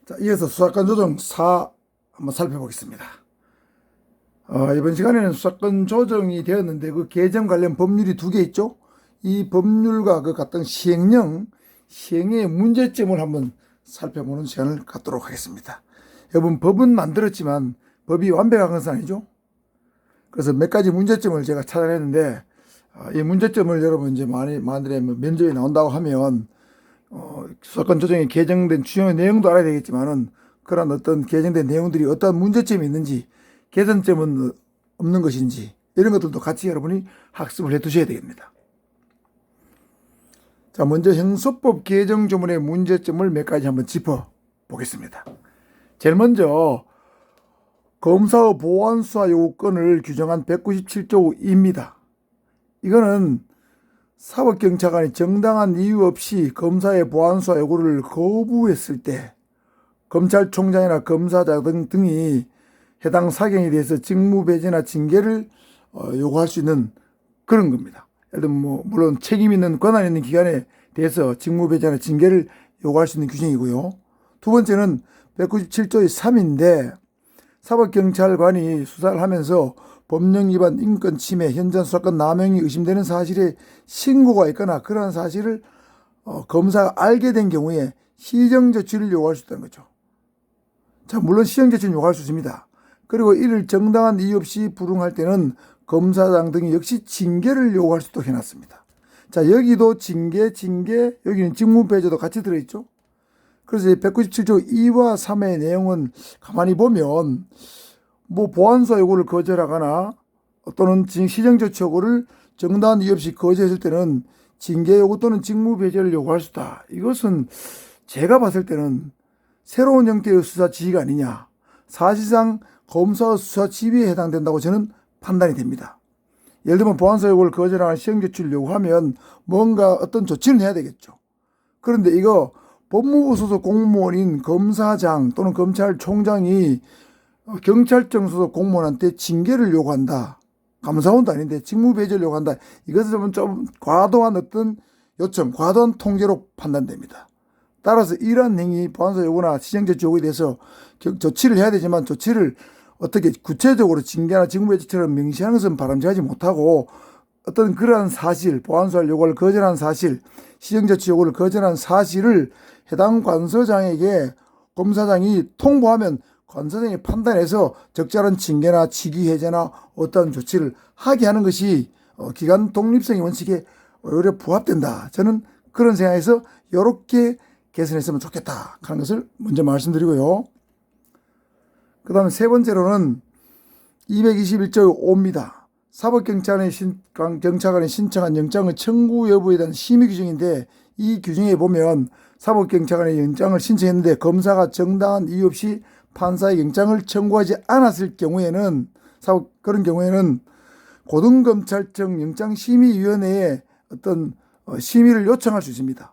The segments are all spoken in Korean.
자, 이어서 수사권 조정 4 한번 살펴보겠습니다. 이번 시간에는 수사권 조정이 되었는데 그 개정 관련 법률이 두 개 있죠. 이 법률과 그 같은 시행의 문제점을 한번 살펴보는 시간을 갖도록 하겠습니다. 여러분, 법은 만들었지만 법이 완벽한 것은 아니죠. 그래서 몇 가지 문제점을 제가 찾아냈는데, 이 문제점을 여러분 이제 만일에 면접에 나온다고 하면 수사권 조정이 개정된 주요 내용도 알아야 되겠지만은 그런 어떤 개정된 내용들이 어떤 문제점이 있는지, 개선점은 없는 것인지, 이런 것들도 같이 여러분이 학습을 해 두셔야 되겠습니다. 자, 먼저 형소법 개정 조문의 문제점을 몇 가지 한번 짚어 보겠습니다. 제일 먼저 검사의 보완수사 요건을 규정한 197조입니다. 이거는 사법경찰관이 정당한 이유 없이 검사의 보완수사 요구를 거부했을 때 검찰총장이나 검사자 등이 해당 사경에 대해서 직무배제나 징계를 요구할 수 있는 그런 겁니다. 예를 들면 물론 책임 있는 권한 있는 기관에 대해서 직무배제나 징계를 요구할 수 있는 규정이고요. 두 번째는 197조의 3인데 사법경찰관이 수사를 하면서 법령 위반, 인권 침해, 현장 수사권 남용이 의심되는 사실에 신고가 있거나 그러한 사실을 검사가 알게 된 경우에 시정조치를 요구할 수 있다는 거죠. 자, 물론 시정조치는 요구할 수 있습니다. 그리고 이를 정당한 이유 없이 불응할 때는 검사장 등이 역시 징계를 요구할 수도 해놨습니다. 자, 여기도 징계, 여기는 직무배제도 같이 들어있죠. 그래서 197조 2와 3의 내용은 가만히 보면 보완수사 요구를 거절하거나 또는 시정조치 요구를 정당한 이유 없이 거절했을 때는 징계 요구 또는 직무배제를 요구할 수 있다. 이것은 제가 봤을 때는 새로운 형태의 수사 지휘가 아니냐. 사실상 검사 수사 지휘에 해당된다고 저는 판단이 됩니다. 예를 들면 보완수사 요구를 거절하거나 시정조치를 요구하면 뭔가 어떤 조치를 해야 되겠죠. 그런데 이거 법무부 소속 공무원인 검사장 또는 검찰총장이 경찰청 소속 공무원한테 징계를 요구한다. 감사원도 아닌데 직무배제를 요구한다. 이것은 좀 과도한 어떤 요청, 과도한 통제로 판단됩니다. 따라서 이러한 행위, 보완수사 요구나 시정조치 요구에 대해서 조치를 해야 되지만 조치를 어떻게 구체적으로 징계나 직무배제처럼 명시하는 것은 바람직하지 못하고 어떤 그러한 사실, 보완수사 요구를 거절한 사실, 시정조치 요구를 거절한 사실을 해당 관서장에게 검사장이 통보하면 관서장이 판단해서 적절한 징계나 직위해제나 어떤 조치를 하게 하는 것이 기관 독립성의 원칙에 오히려 부합된다. 저는 그런 생각에서 이렇게 개선했으면 좋겠다 하는 것을 먼저 말씀드리고요. 그 다음에 세 번째로는 221조 5입니다. 사법경찰관이 신청한 영장의 청구 여부에 대한 심의 규정인데 이 규정에 보면 사법경찰관이 영장을 신청했는데 검사가 정당한 이유 없이 판사의 영장을 청구하지 않았을 경우에는 그런 경우에는 고등검찰청 영장심의위원회에 어떤 심의를 요청할 수 있습니다.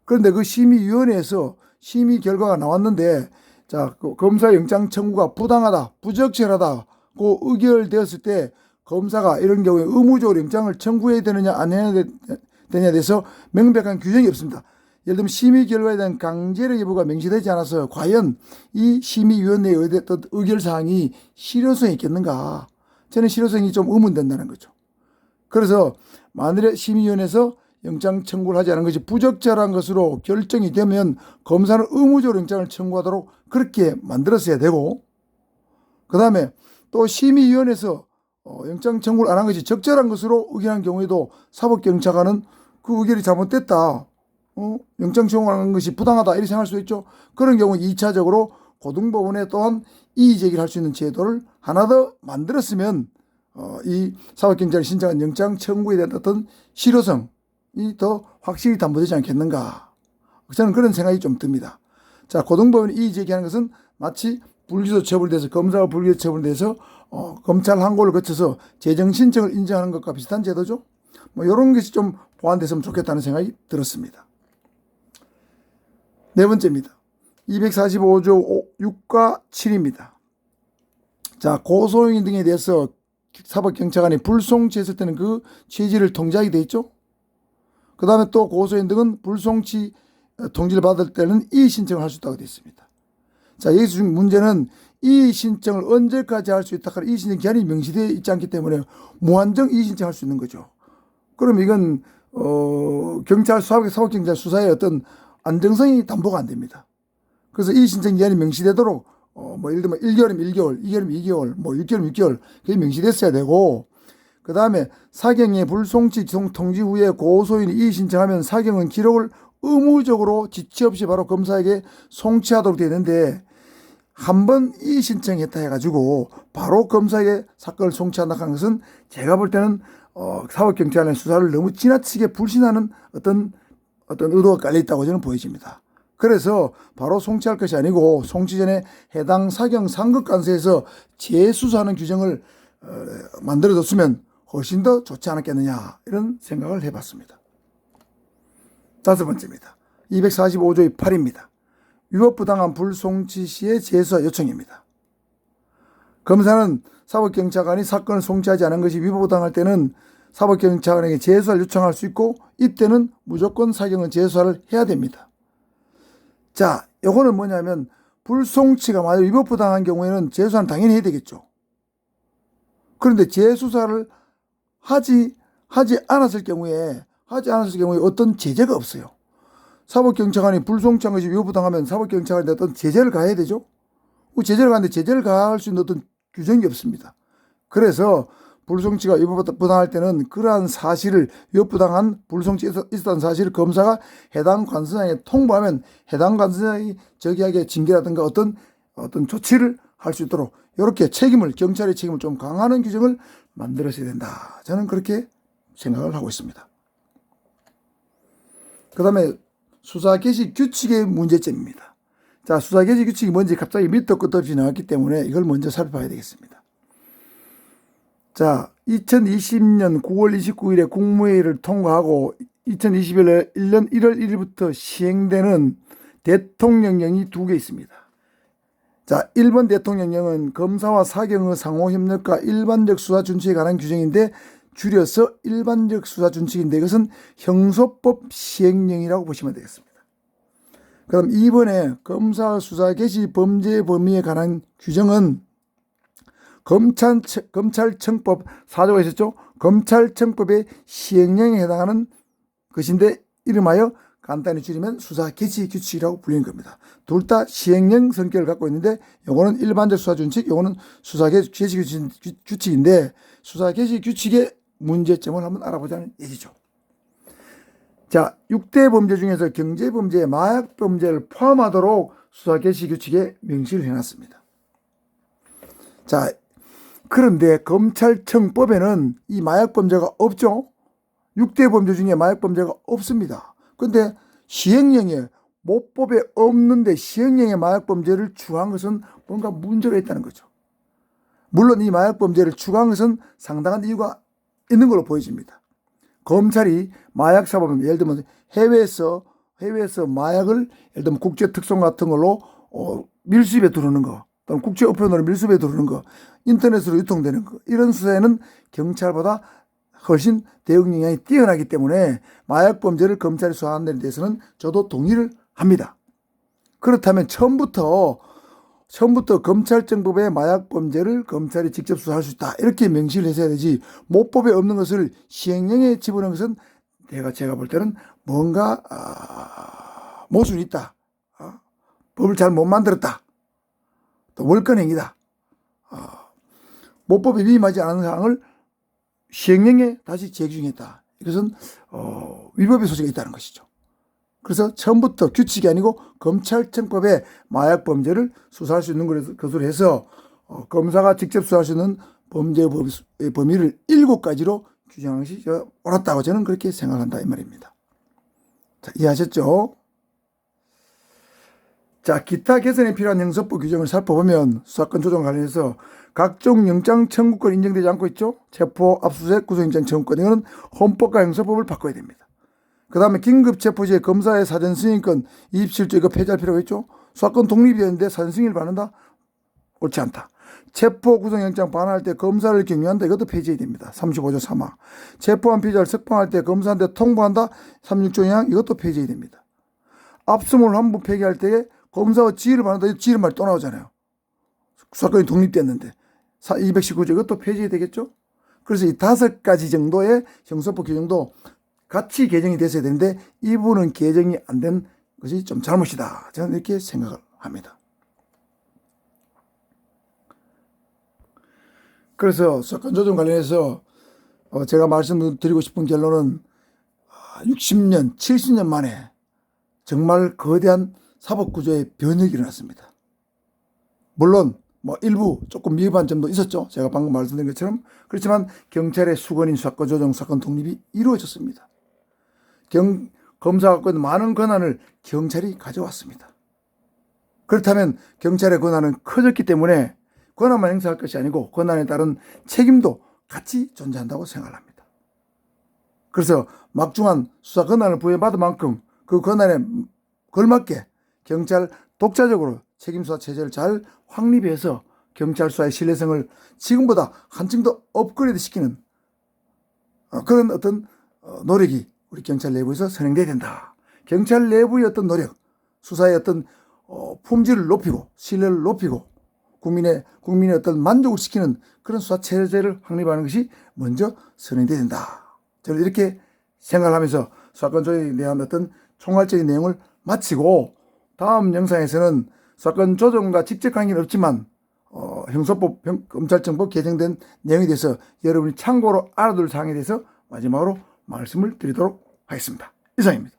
그런데 그 심의위원회에서 심의 결과가 나왔는데 자, 검사 영장 청구가 부당하다, 부적절하다고 의결되었을 때 검사가 이런 경우에 의무적으로 영장을 청구해야 되느냐 안 해야 되느냐에 대해서 명백한 규정이 없습니다. 예를 들면 심의 결과에 대한 강제력 여부가 명시되지 않아서 과연 이 심의위원회의 어떤 의결사항이 실효성이 있겠는가? 저는 실효성이 좀 의문된다는 거죠. 그래서 만일에 심의위원회에서 영장 청구를 하지 않은 것이 부적절한 것으로 결정이 되면 검사는 의무적으로 영장을 청구하도록 그렇게 만들었어야 되고, 그 다음에 또 심의위원회에서 영장 청구를 안 한 것이 적절한 것으로 의견한 경우에도 사법경찰관은 그 의결이 잘못됐다, 영장 청구한 것이 부당하다 이렇게 생각할 수 있죠. 그런 경우 2차적으로 고등법원에 또한 이의 제기를 할 수 있는 제도를 하나 더 만들었으면 이 사법경찰이 신청한 영장 청구에 대한 어떤 실효성이 더 확실히 담보되지 않겠는가. 저는 그런 생각이 좀 듭니다. 자, 고등법원이 이의 제기하는 것은 마치 불기소 처분돼서 검사가 불기소 처분돼서 검찰 항고를 거쳐서 재정 신청을 인정하는 것과 비슷한 제도죠. 이런 것이 좀 보완됐으면 좋겠다는 생각이 들었습니다. 네 번째입니다. 245조 6과 7입니다. 자, 고소인 등에 대해서 사법경찰관이 불송치했을 때는 그 취지를 통지하게 돼 있죠. 그 다음에 또 고소인 등은 불송치 통지를 받을 때는 이의 신청을 할 수 있다고 되어 있습니다. 자, 여기서 문제는 이의 신청을 언제까지 할 수 있다. 이의 신청 기한이 명시되어 있지 않기 때문에 무한정 이의 신청할 수 있는 거죠. 그럼 이건 경찰 사법경찰 수사의 어떤 안정성이 담보가 안 됩니다. 그래서 이의 신청 기한이 명시되도록 뭐 예를 들면 1개월이면 1개월, 2개월이면 2개월, 뭐 6개월이면 6개월 그게 명시됐어야 되고, 그 다음에 사경의 불송치 통지 후에 고소인이 이의 신청하면 사경은 기록을 의무적으로 지체 없이 바로 검사에게 송치하도록 되어 있는데, 한 번 이의 신청했다 해가지고 바로 검사에게 사건을 송치한다 하는 것은 제가 볼 때는 사법경찰의 수사를 너무 지나치게 불신하는 어떤 의도가 깔려있다고 저는 보여집니다. 그래서 바로 송치할 것이 아니고 송치 전에 해당 사경 상급관서에서 재수사하는 규정을 만들어줬으면 훨씬 더 좋지 않았겠느냐, 이런 생각을 해봤습니다. 다섯 번째입니다. 245조의 8입니다. 위법부당한 불송치 시의 재수사 요청입니다. 검사는 사법경찰관이 사건을 송치하지 않은 것이 위법부당할 때는 사법경찰관에게 재수사를 요청할 수 있고, 이때는 무조건 사경은 재수사를 해야 됩니다. 자, 요거는 뭐냐면 불송치가 만약 위법부당한 경우에는 재수사는 당연히 해야 되겠죠. 그런데 재수사를 하지 않았을 경우에 어떤 제재가 없어요. 사법경찰관이 불송치한 것이 위법부당하면 사법경찰관이 어떤 제재를 가해야 되죠. 그 제재를 가하는데 제재를 가할 수 있는 어떤 규정이 없습니다. 그래서 불송치가 위법부당할 때는 그러한 사실을, 위법부당한 불송치가 있었다는 사실을 검사가 해당 관서장에 통보하면 해당 관서장이 저기하게 징계라든가 어떤 조치를 할 수 있도록 이렇게 경찰의 책임을 좀 강화하는 규정을 만들어야 된다. 저는 그렇게 생각을 하고 있습니다. 그 다음에 수사 개시 규칙의 문제점입니다. 자, 수사 개시 규칙이 뭔지 갑자기 밑도 끝도 없이 나왔기 때문에 이걸 먼저 살펴봐야 되겠습니다. 자, 2020년 9월 29일에 국무회의를 통과하고 2021년 1월 1일부터 시행되는 대통령령이 두 개 있습니다. 자, 1번 대통령령은 검사와 사경의 상호협력과 일반적 수사 준칙에 관한 규정인데 줄여서 일반적 수사 준칙인데 이것은 형소법 시행령이라고 보시면 되겠습니다. 그럼 2번에 검사 수사 개시 범죄 범위에 관한 규정은 검찰청법 4조가 있었죠. 검찰청법의 시행령에 해당하는 것인데 이름하여 간단히 줄이면 수사 개시 규칙이라고 불리는 겁니다. 둘 다 시행령 성격을 갖고 있는데 요거는 일반적 수사 준칙, 요거는 수사 개시 규칙인데 수사 개시 규칙의 문제점을 한번 알아보자는 얘기죠. 자, 6대 범죄 중에서 경제범죄, 마약범죄를 포함하도록 수사 개시 규칙에 명시를 해놨습니다. 자, 그런데 검찰청법에는 이 마약범죄가 없죠. 6대 범죄 중에 마약범죄가 없습니다. 그런데 시행령에, 모법에 없는데 시행령에 마약범죄를 추가한 것은 뭔가 문제가 있다는 거죠. 물론 이 마약범죄를 추가한 것은 상당한 이유가 있는 걸로 보여집니다. 검찰이 마약사범, 예를 들면 해외에서 마약을 예를 들면 국제특송 같은 걸로 밀수입에 들어오는 거, 또는 국제우편으로 밀수입에 들어오는 거, 인터넷으로 유통되는 거, 이런 수사에는 경찰보다 훨씬 대응 역량이 뛰어나기 때문에 마약범죄를 검찰이 수사하는 데 대해서는 저도 동의를 합니다. 그렇다면 처음부터 검찰청법의 마약범죄를 검찰이 직접 수사할 수 있다, 이렇게 명시를 했어야 되지, 모법에 없는 것을 시행령에 집어넣은 것은 제가 볼 때는 뭔가 모순이 있다, 법을 잘 못 만들었다, 또 월권행위다, 모법에 위임하지 않은 사항을 시행령에 다시 제기했다. 이것은 위법의 소지가 있다는 것이죠. 그래서 처음부터 규칙이 아니고 검찰청법에 마약범죄를 수사할 수 있는 것으로 해서 검사가 직접 수사할 수 있는 범죄의 범위를 7가지로 규정한 것이 옳았다고 저는 그렇게 생각한다, 이 말입니다. 자, 이해하셨죠? 자, 기타 개선에 필요한 형사법 규정을 살펴보면 수사권 조정 관련해서 각종 영장 청구권 인정되지 않고 있죠. 체포, 압수수색, 구속영장 청구권, 이거는 헌법과 형사법을 바꿔야 됩니다. 그 다음에 긴급체포 시에 검사의 사전 승인권 27조 이거 폐지할 필요가 있죠. 수사권 독립이었는데 사전 승인을 받는다? 옳지 않다. 체포, 구속영장 반환할 때 검사를 격려한다? 이것도 폐지해야 됩니다. 35조 3하. 체포한 피의자를 석방할 때 검사한테 통보한다? 36조 2항, 이것도 폐지해야 됩니다. 압수물 환부 폐기할 때에 검사와 지휘를 받는다. 지휘를 말이 또 나오잖아요. 수사권이 독립됐는데 219조 이것도 폐지되겠죠. 그래서 이 5가지 정도의 형사법 규정도 같이 개정이 됐어야 되는데 이 부분은 개정이 안 된 것이 좀 잘못이다. 저는 이렇게 생각을 합니다. 그래서 수사권 조정 관련해서 제가 말씀드리고 싶은 결론은 60년, 70년 만에 정말 거대한 사법구조의 변혁이 일어났습니다. 물론 뭐 일부 조금 미흡한 점도 있었죠. 제가 방금 말씀드린 것처럼. 그렇지만 경찰의 수권인 수사권 조정, 수사권 독립이 이루어졌습니다. 검사가 갖고 있는 많은 권한을 경찰이 가져왔습니다. 그렇다면 경찰의 권한은 커졌기 때문에 권한만 행사할 것이 아니고 권한에 따른 책임도 같이 존재한다고 생각합니다. 그래서 막중한 수사 권한을 부여받은 만큼 그 권한에 걸맞게 경찰 독자적으로 책임수사 체제를 잘 확립해서 경찰 수사의 신뢰성을 지금보다 한층 더 업그레이드 시키는 그런 어떤 노력이 우리 경찰 내부에서 선행돼야 된다. 경찰 내부의 어떤 노력, 수사의 어떤 품질을 높이고 신뢰를 높이고 국민의 어떤 만족을 시키는 그런 수사 체제를 확립하는 것이 먼저 선행돼야 된다. 저는 이렇게 생각을 하면서 수사권 조정에 대한 어떤 총괄적인 내용을 마치고 다음 영상에서는 수사권 조정과 직접 관계는 없지만 형사법, 검찰청법 개정된 내용에 대해서 여러분이 참고로 알아둘 사항에 대해서 마지막으로 말씀을 드리도록 하겠습니다. 이상입니다.